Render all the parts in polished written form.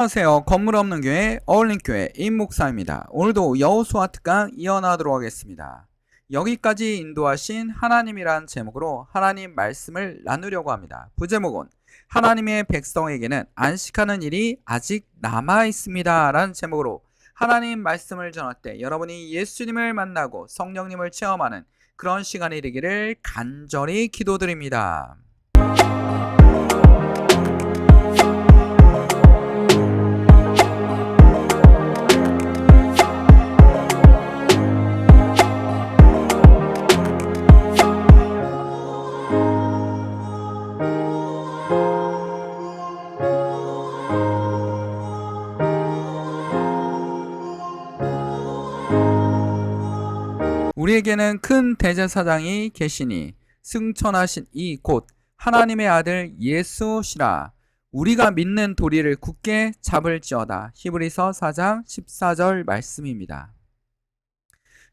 안녕하세요. 건물 없는 교회 어울림교회 임목사입니다. 오늘도 여호수아 특강 이어나가도록 하겠습니다. 여기까지 인도하신 하나님이란 제목으로 하나님 말씀을 나누려고 합니다. 부제목은 하나님의 백성에게는 안식하는 일이 아직 남아 있습니다 라는 제목으로 하나님 말씀을 전할 때 여러분이 예수님을 만나고 성령님을 체험하는 그런 시간이 되기를 간절히 기도드립니다. 우리에게는 큰 대제사장이 계시니 승천하신 이 곧 하나님의 아들 예수시라. 우리가 믿는 도리를 굳게 잡을지어다. 히브리서 4장 14절 말씀입니다.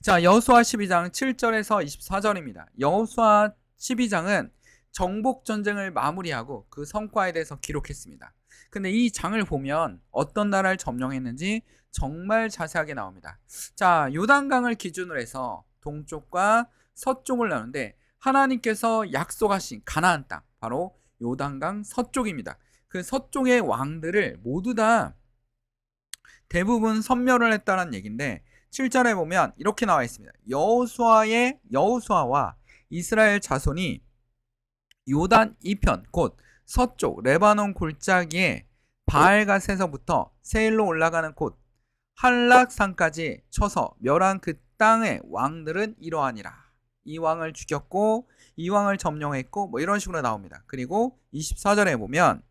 자, 여호수아 12장 7절에서 24절입니다. 여호수아 12장은 정복 전쟁을 마무리하고 그 성과에 대해서 기록했습니다. 근데 이 장을 보면 어떤 나라를 점령했는지 정말 자세하게 나옵니다. 자, 요단강을 기준으로 해서 동쪽과 서쪽을 나누는데 하나님께서 약속하신 가나안 땅, 바로 요단강 서쪽입니다. 그 서쪽의 왕들을 모두 다 대부분 섬멸을 했다는 얘기인데 7절에 보면 이렇게 나와 있습니다. 여호수아와 이스라엘 자손이 요단 이편 곧 서쪽 레바논 골짜기에 바알갓에서부터 세일로 올라가는 곳 한락산까지 쳐서 멸한 그 땅의 왕들은 이러하니라. 이 왕을 죽였고 이 왕을 점령했고 뭐 이런 식으로 나옵니다. 그리고 24절에 보면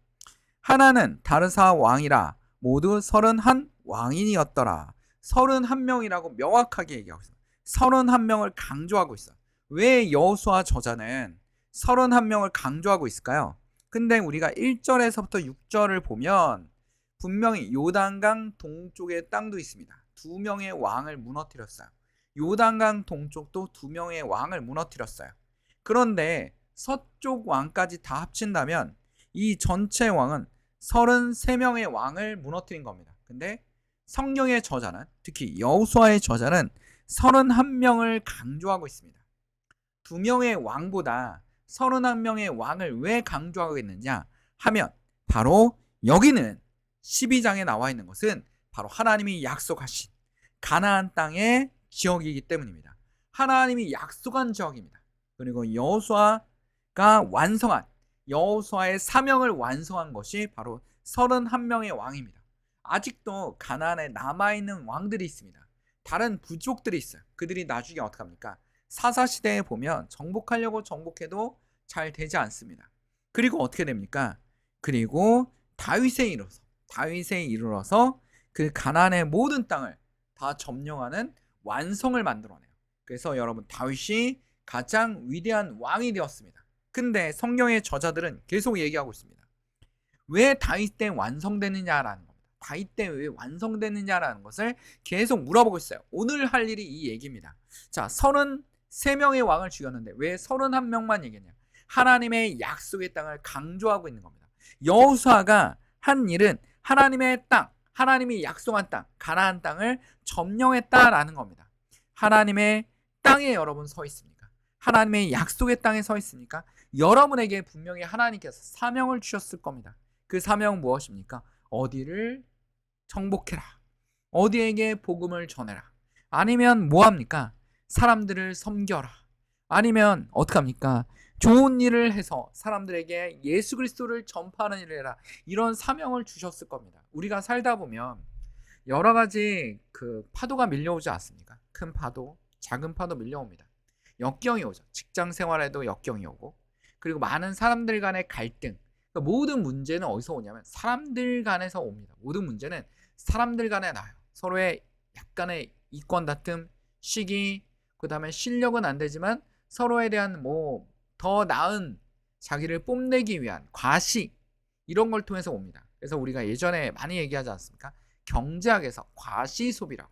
하나는 다르사 왕이라 모두 31 왕인이었더라. 31명이라고 명확하게 얘기하고 있어요. 31명을 강조하고 있어요. 왜 여호수아 저자는 31명을 강조하고 있을까요? 근데 우리가 1절에서부터 6절을 보면 분명히 요단강 동쪽의 땅도 있습니다. 2명의 왕을 무너뜨렸어요. 요단강 동쪽도 2명의 왕을 무너뜨렸어요. 그런데 서쪽 왕까지 다 합친다면 이 전체 왕은 33명의 왕을 무너뜨린 겁니다. 근데 성경의 저자는, 특히 여호수아의 저자는 31명을 강조하고 있습니다. 2명의 왕보다 31명의 왕을 왜 강조하고 있느냐 하면 바로 여기는 12장에 나와 있는 것은 바로 하나님이 약속하신 가나안 땅의 지역이기 때문입니다. 하나님이 약속한 지역입니다. 그리고 여호수아가 완성한 여호수아의 사명을 완성한 것이 바로 31명의 왕입니다. 아직도 가나안에 남아있는 왕들이 있습니다. 다른 부족들이 있어요. 그들이 나중에 어떻게 합니까? 사사시대에 보면 정복하려고 정복해도 잘 되지 않습니다. 그리고 어떻게 됩니까? 그리고 다윗에 이르러서 그 가나안의 모든 땅을 다 점령하는 완성을 만들어내요. 그래서 여러분 다윗이 가장 위대한 왕이 되었습니다. 근데 성경의 저자들은 계속 얘기하고 있습니다. 왜 다윗 때 완성되느냐라는 겁니다. 다윗 때 왜 완성되느냐라는 것을 계속 물어보고 있어요. 오늘 할 일이 이 얘기입니다. 자, 33명의 왕을 죽였는데 왜 31명만 얘기했냐? 하나님의 약속의 땅을 강조하고 있는 겁니다. 여호수아가 한 일은 하나님의 땅, 하나님이 약속한 땅, 가나안 땅을 점령했다라는 겁니다. 하나님의 땅에 여러분 서 있습니까? 하나님의 약속의 땅에 서 있습니까? 여러분에게 분명히 하나님께서 사명을 주셨을 겁니다. 그 사명은 무엇입니까? 어디를 정복해라. 어디에게 복음을 전해라. 아니면 뭐합니까? 사람들을 섬겨라. 아니면 어떡합니까? 좋은 일을 해서 사람들에게 예수 그리스도를 전파하는 일을 해라. 이런 사명을 주셨을 겁니다. 우리가 살다 보면 여러 가지 그 파도가 밀려오지 않습니까? 큰 파도, 작은 파도 밀려옵니다. 역경이 오죠. 직장 생활에도 역경이 오고, 그리고 많은 사람들 간의 갈등. 그러니까 모든 문제는 어디서 오냐면 사람들 간에서 옵니다. 모든 문제는 사람들 간에 나요. 서로의 약간의 이권 다툼, 시기, 그 다음에 실력은 안 되지만 서로에 대한 더 나은 자기를 뽐내기 위한 과시, 이런 걸 통해서 옵니다. 그래서 우리가 예전에 많이 얘기하지 않습니까? 경제학에서 과시 소비라고.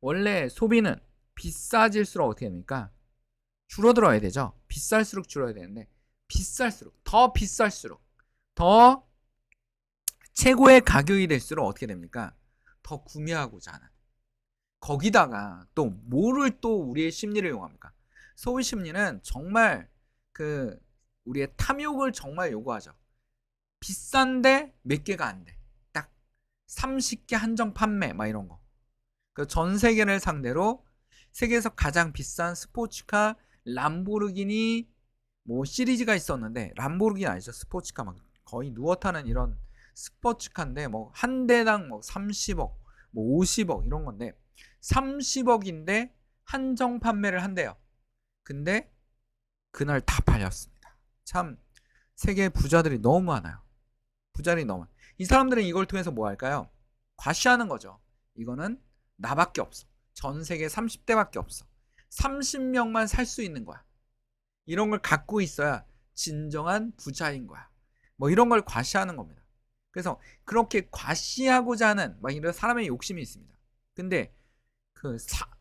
원래 소비는 비싸질수록 어떻게 됩니까? 줄어들어야 되죠. 비쌀수록 줄어야 되는데 더 비쌀수록 더 최고의 가격이 될수록 어떻게 됩니까? 더 구매하고자 하는. 거기다가 또 뭐를 또 우리의 심리를 이용합니까? 소비 심리는 정말 그 우리의 탐욕을 정말 요구하죠. 비싼데 몇 개가 안 돼. 딱 30개 한정 판매 막 이런 거. 그 전 세계를 상대로 세계에서 가장 비싼 스포츠카 람보르기니 뭐 시리즈가 있었는데, 람보르기니 아니죠. 스포츠카 막 거의 누워 타는 이런 스포츠카인데 뭐 한 대당 뭐 30억, 뭐 50억 이런 건데 30억인데 한정 판매를 한대요. 근데 그날 다 팔렸습니다. 참 세계 부자들이 너무 많아요. 부자들이 너무 많아요. 이 사람들은 이걸 통해서 뭐 할까요? 과시하는 거죠. 이거는 나밖에 없어. 전 세계 30대밖에 없어. 30명만 살 수 있는 거야. 이런 걸 갖고 있어야 진정한 부자인 거야. 뭐 이런 걸 과시하는 겁니다. 그래서 그렇게 과시하고자 하는 막 이런 사람의 욕심이 있습니다. 근데 그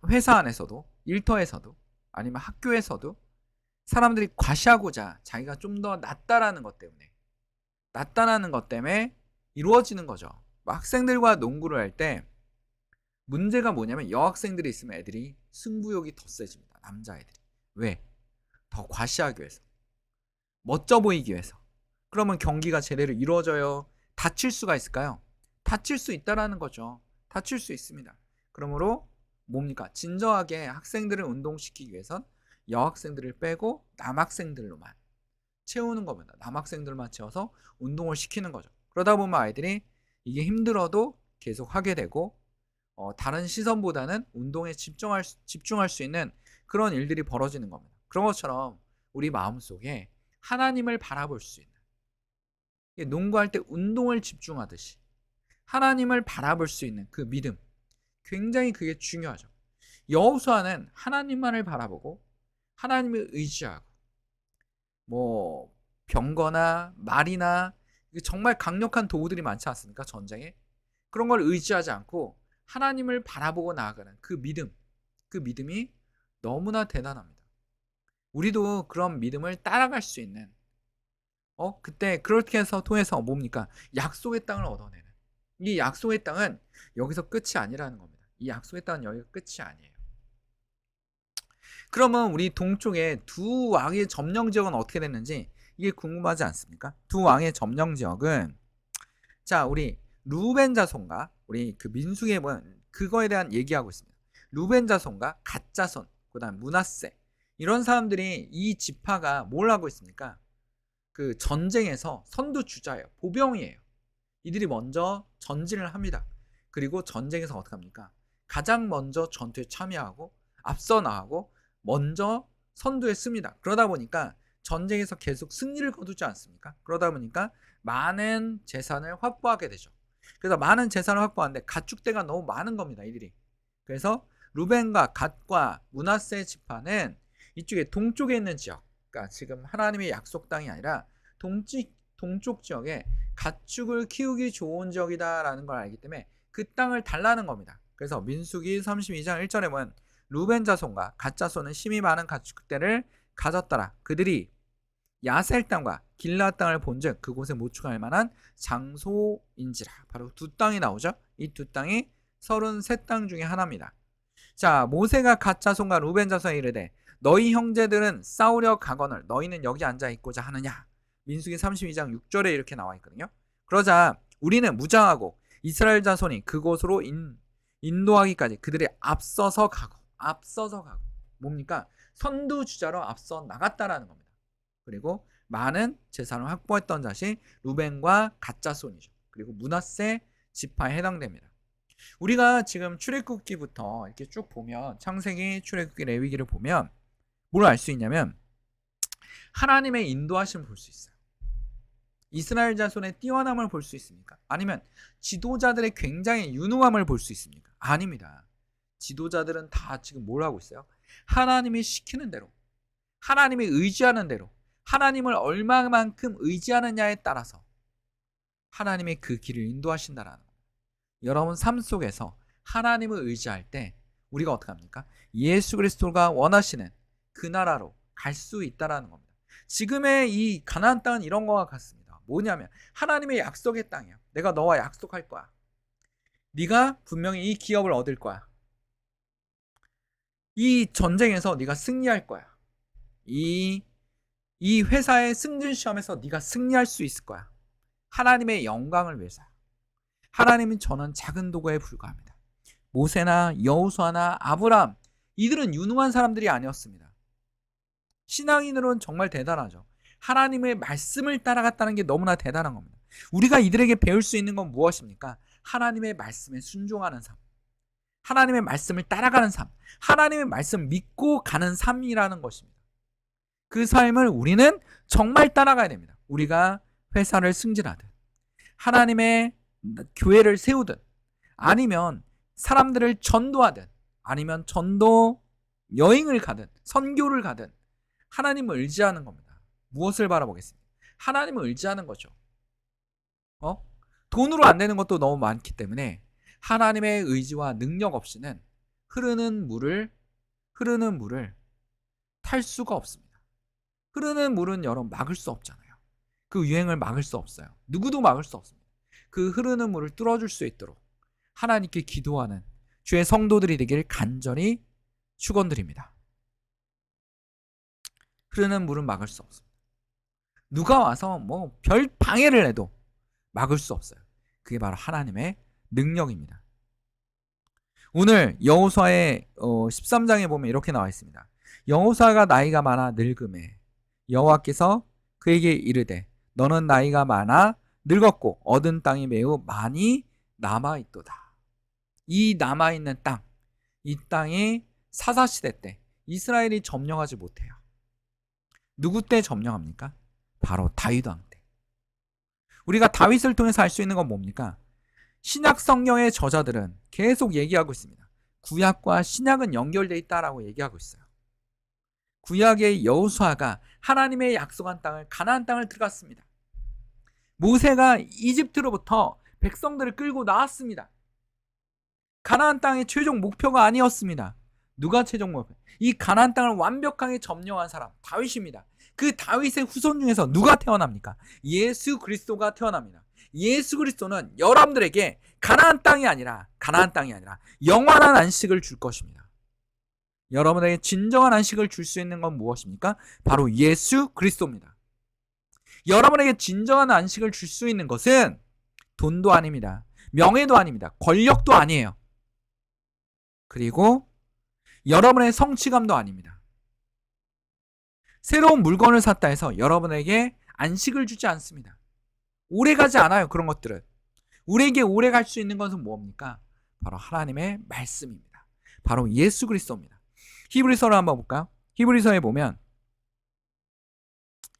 회사 안에서도, 일터에서도, 아니면 학교에서도 사람들이 과시하고자 자기가 좀 더 낫다라는 것 때문에 이루어지는 거죠. 학생들과 농구를 할 때 문제가 뭐냐면 여학생들이 있으면 애들이 승부욕이 더 세집니다. 남자애들이. 왜? 더 과시하기 위해서. 멋져 보이기 위해서. 그러면 경기가 제대로 이루어져요? 다칠 수가 있을까요? 다칠 수 있다라는 거죠. 다칠 수 있습니다. 그러므로 뭡니까? 진정하게 학생들을 운동시키기 위해선 여학생들을 빼고 남학생들로만 채우는 겁니다. 남학생들만 채워서 운동을 시키는 거죠. 그러다 보면 아이들이 이게 힘들어도 계속 하게 되고 다른 시선보다는 운동에 집중할 수 있는 그런 일들이 벌어지는 겁니다. 그런 것처럼 우리 마음속에 하나님을 바라볼 수 있는, 농구할 때 운동을 집중하듯이 하나님을 바라볼 수 있는 그 믿음, 굉장히 그게 중요하죠. 여호수아는 하나님만을 바라보고 하나님을 의지하고, 뭐 병거나 말이나 정말 강력한 도구들이 많지 않습니까? 전쟁에. 그런 걸 의지하지 않고 하나님을 바라보고 나아가는 그 믿음이 너무나 대단합니다. 우리도 그런 믿음을 따라갈 수 있는, 그때 그렇게 해서 통해서 뭡니까? 약속의 땅을 얻어내는. 이 약속의 땅은 여기서 끝이 아니라는 겁니다. 이 약속의 땅은 여기가 끝이 아니에요. 그러면 우리 동쪽에 두 왕의 점령 지역은 어떻게 됐는지 이게 궁금하지 않습니까? 두 왕의 점령 지역은, 자, 우리 루벤 자손과 우리 그 민수기에 보면 그거에 대한 얘기하고 있습니다. 루벤 자손과 갓 자손, 그다음 므낫세, 이런 사람들이 이 지파가 뭘 하고 있습니까? 그 전쟁에서 선두주자예요. 보병이에요. 이들이 먼저 전진을 합니다. 그리고 전쟁에서 어떻게 합니까? 가장 먼저 전투에 참여하고 앞서 나가고 먼저 선두에 씁니다. 그러다 보니까 전쟁에서 계속 승리를 거두지 않습니까? 그러다 보니까 많은 재산을 확보하게 되죠. 그래서 많은 재산을 확보하는데 가축대가 너무 많은 겁니다. 이들이. 그래서 루벤과 갓과 므낫세 지파는 이쪽에 동쪽에 있는 지역, 그러니까 지금 하나님의 약속 땅이 아니라 동쪽 지역에 가축을 키우기 좋은 지역이다라는 걸 알기 때문에 그 땅을 달라는 겁니다. 그래서 민수기 32장 1절에 보면 루벤 자손과 갓 자손은 심히 많은 가축대를 가졌더라. 그들이 야셀 땅과 길라 땅을 본즉 그곳에 모축할 만한 장소인지라. 바로 두 땅이 나오죠. 이 두 땅이 33땅 중에 하나입니다. 자, 모세가 갓 자손과 루벤 자손에 이르되 너희 형제들은 싸우려 가거늘 너희는 여기 앉아 있고자 하느냐. 민수기 32장 6절에 이렇게 나와 있거든요. 그러자 우리는 무장하고 이스라엘 자손이 그곳으로 인도하기까지 그들이 앞서서 가고 뭡니까? 선두주자로 앞서 나갔다라는 겁니다. 그리고 많은 재산을 확보했던 자시 루벤과 갓 자손이죠. 그리고 므낫세 지파에 해당됩니다. 우리가 지금 출애굽기부터 이렇게 쭉 보면, 창세기, 출애굽기, 레위기를 보면 뭘 알 수 있냐면 하나님의 인도하심을 볼 수 있어요. 이스라엘 자손의 뛰어남을 볼 수 있습니까? 아니면 지도자들의 굉장히 유능함을 볼 수 있습니까? 아닙니다. 지도자들은 다 지금 뭘 하고 있어요? 하나님이 시키는 대로, 하나님이 의지하는 대로, 하나님을 얼마만큼 의지하느냐에 따라서 하나님의 그 길을 인도하신다라는 거예요. 여러분 삶 속에서 하나님을 의지할 때 우리가 어떻게 합니까? 예수 그리스도가 원하시는 그 나라로 갈 수 있다라는 겁니다. 지금의 이 가나안 땅은 이런 거와 같습니다. 뭐냐면 하나님의 약속의 땅이야. 내가 너와 약속할 거야. 네가 분명히 이 기업을 얻을 거야. 이 전쟁에서 네가 승리할 거야. 이 회사의 승진 시험에서 네가 승리할 수 있을 거야. 하나님의 영광을 위해서야. 하나님은 저는 작은 도구에 불과합니다. 모세나 여호수아나 아브람, 이들은 유능한 사람들이 아니었습니다. 신앙인으로는 정말 대단하죠. 하나님의 말씀을 따라갔다는 게 너무나 대단한 겁니다. 우리가 이들에게 배울 수 있는 건 무엇입니까? 하나님의 말씀에 순종하는 삶, 하나님의 말씀을 따라가는 삶, 하나님의 말씀 믿고 가는 삶이라는 것입니다. 그 삶을 우리는 정말 따라가야 됩니다. 우리가 회사를 승진하든, 하나님의 교회를 세우든, 아니면 사람들을 전도하든, 아니면 전도 여행을 가든, 선교를 가든, 하나님을 의지하는 겁니다. 무엇을 바라보겠습니까? 하나님을 의지하는 거죠. 돈으로 안 되는 것도 너무 많기 때문에 하나님의 의지와 능력 없이는 흐르는 물을 탈 수가 없습니다. 흐르는 물은 여러분 막을 수 없잖아요. 그 유행을 막을 수 없어요. 누구도 막을 수 없습니다. 그 흐르는 물을 뚫어줄 수 있도록 하나님께 기도하는 주의 성도들이 되길 간절히 축원드립니다. 흐르는 물은 막을 수 없습니다. 누가 와서 뭐 별 방해를 해도 막을 수 없어요. 그게 바로 하나님의 능력입니다. 오늘 여호수아의 13장에 보면 이렇게 나와 있습니다. 여호수아가 나이가 많아 늙음에 여호와께서 그에게 이르되 너는 나이가 많아 늙었고 얻은 땅이 매우 많이 남아있도다. 이 남아있는 땅, 이 땅이 사사시대 때 이스라엘이 점령하지 못해요. 누구 때 점령합니까? 바로 다윗 왕 때. 우리가 다윗을 통해서 알 수 있는 건 뭡니까? 신약 성경의 저자들은 계속 얘기하고 있습니다. 구약과 신약은 연결되어 있다라고 얘기하고 있어요. 구약의 여호수아가 하나님의 약속한 땅을, 가나안 땅을 들어갔습니다. 모세가 이집트로부터 백성들을 끌고 나왔습니다. 가나안 땅의 최종 목표가 아니었습니다. 누가 최종 목표? 이 가나안 땅을 완벽하게 점령한 사람, 다윗입니다. 그 다윗의 후손 중에서 누가 태어납니까? 예수 그리스도가 태어납니다. 예수 그리스도는 여러분들에게 가나안 땅이 아니라 영원한 안식을 줄 것입니다. 여러분에게 진정한 안식을 줄 수 있는 건 무엇입니까? 바로 예수 그리스도입니다. 여러분에게 진정한 안식을 줄 수 있는 것은 돈도 아닙니다. 명예도 아닙니다. 권력도 아니에요. 그리고 여러분의 성취감도 아닙니다. 새로운 물건을 샀다 해서 여러분에게 안식을 주지 않습니다. 오래가지 않아요. 그런 것들은. 우리에게 오래갈 수 있는 것은 뭡니까? 바로 하나님의 말씀입니다. 바로 예수 그리스도입니다. 히브리서를 한번 볼까요? 히브리서에 보면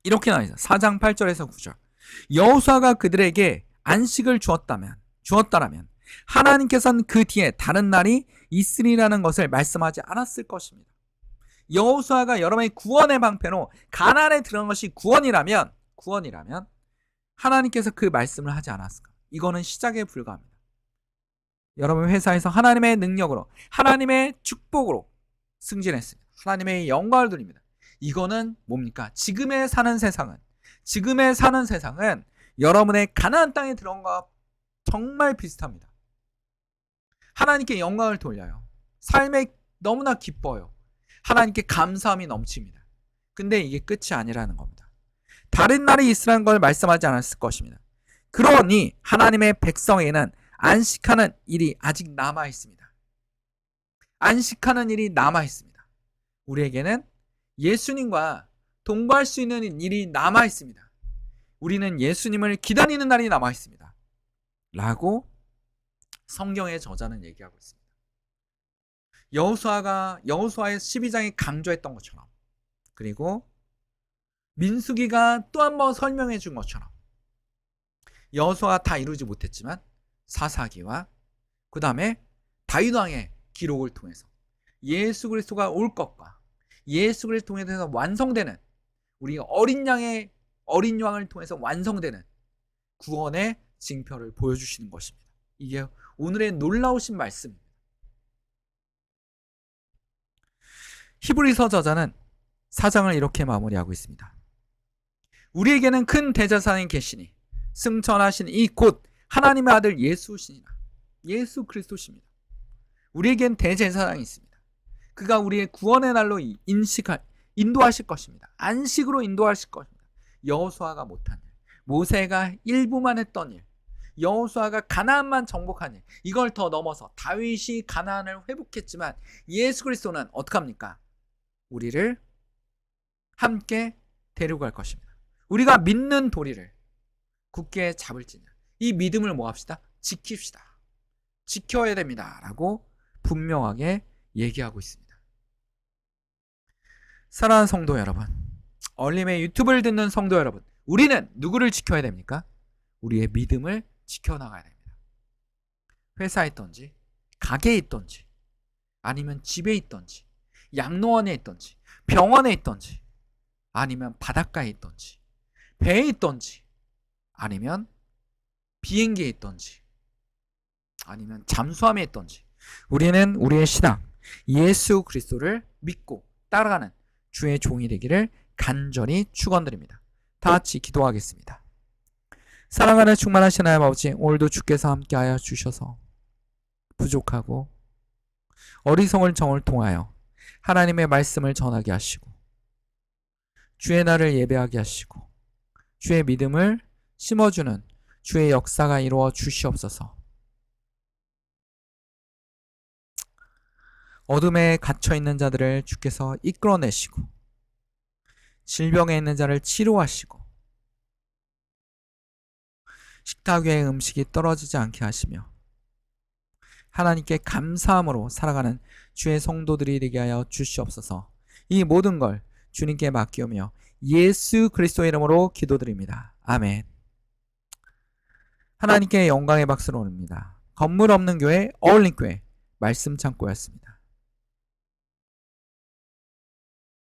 이렇게 나와 있어요. 4장 8절에서 9절. 여호수아가 그들에게 안식을 주었다라면 하나님께서는 그 뒤에 다른 날이 있으리라는 것을 말씀하지 않았을 것입니다. 여호수아가 여러분의 구원의 방패로 가나안에 들어간 것이 구원이라면 하나님께서 그 말씀을 하지 않았을까? 이거는 시작에 불과합니다. 여러분 회사에서 하나님의 능력으로, 하나님의 축복으로 승진했습니다. 하나님의 영광을 돌립니다. 이거는 뭡니까? 지금에 사는 세상은 여러분의 가나안 땅에 들어간 것과 정말 비슷합니다. 하나님께 영광을 돌려요. 삶에 너무나 기뻐요. 하나님께 감사함이 넘칩니다. 근데 이게 끝이 아니라는 겁니다. 다른 날이 있으라는 걸 말씀하지 않았을 것입니다. 그러니 하나님의 백성에게는 안식하는 일이 아직 남아 있습니다. 안식하는 일이 남아 있습니다. 우리에게는 예수님과 동거할 수 있는 일이 남아 있습니다. 우리는 예수님을 기다리는 날이 남아 있습니다. 라고 성경의 저자는 얘기하고 있습니다. 여호수아의 12장에 강조했던 것처럼, 그리고 민수기가 또 한 번 설명해 준 것처럼, 여호수아가 다 이루지 못했지만 사사기와 그 다음에 다윗 왕의 기록을 통해서 예수 그리스도가 올 것과 예수 그리스도를 통해서 완성되는, 우리 어린 양을 통해서 완성되는 구원의 징표를 보여주시는 것입니다. 이게 오늘의 놀라우신 말씀입니다. 히브리서 저자는 4장을 이렇게 마무리하고 있습니다. 우리에게는 큰 대제사장이 계시니 승천하신 이 곧 하나님의 아들 예수시니라. 예수 그리스도십니다. 우리에겐 대제사장이 있습니다. 그가 우리의 구원의 날로 인도하실 것입니다. 안식으로 인도하실 것입니다. 여호수아가 못한 일, 모세가 일부만 했던 일, 여호수아가 가나안만 정복한 일, 이걸 더 넘어서 다윗이 가나안을 회복했지만 예수 그리스도는 어떡합니까? 우리를 함께 데려갈 것입니다. 우리가 믿는 도리를 굳게 잡을지냐, 이 믿음을 뭐 합시다? 지킵시다. 지켜야 됩니다 라고 분명하게 얘기하고 있습니다. 사랑하는 성도 여러분, 얼림의 유튜브를 듣는 성도 여러분, 우리는 누구를 지켜야 됩니까? 우리의 믿음을 지켜나가야 됩니다. 회사에 있던지, 가게에 있던지, 아니면 집에 있던지, 양로원에 있던지, 병원에 있던지, 아니면 바닷가에 있던지, 배에 있던지, 아니면 비행기에 있던지, 아니면 잠수함에 있던지, 우리는 우리의 신앙 예수 그리스도를 믿고 따라가는 주의 종이 되기를 간절히 축원드립니다. 다 같이 기도하겠습니다. 사랑하는 충만하신 하나님 아버지, 오늘도 주께서 함께하여 주셔서 부족하고 어리석은 정을 통하여 하나님의 말씀을 전하게 하시고 주의 날을 예배하게 하시고 주의 믿음을 심어주는 주의 역사가 이루어 주시옵소서. 어둠에 갇혀있는 자들을 주께서 이끌어내시고 질병에 있는 자를 치료하시고 식탁 위에 음식이 떨어지지 않게 하시며 하나님께 감사함으로 살아가는 주의 성도들이 되게 하여 주시옵소서. 이 모든 걸 주님께 맡기오며 예수 그리스도의 이름으로 기도드립니다. 아멘. 하나님께 영광의 박수를 올립니다. 건물 없는 교회 어울림교회 말씀 창고였습니다.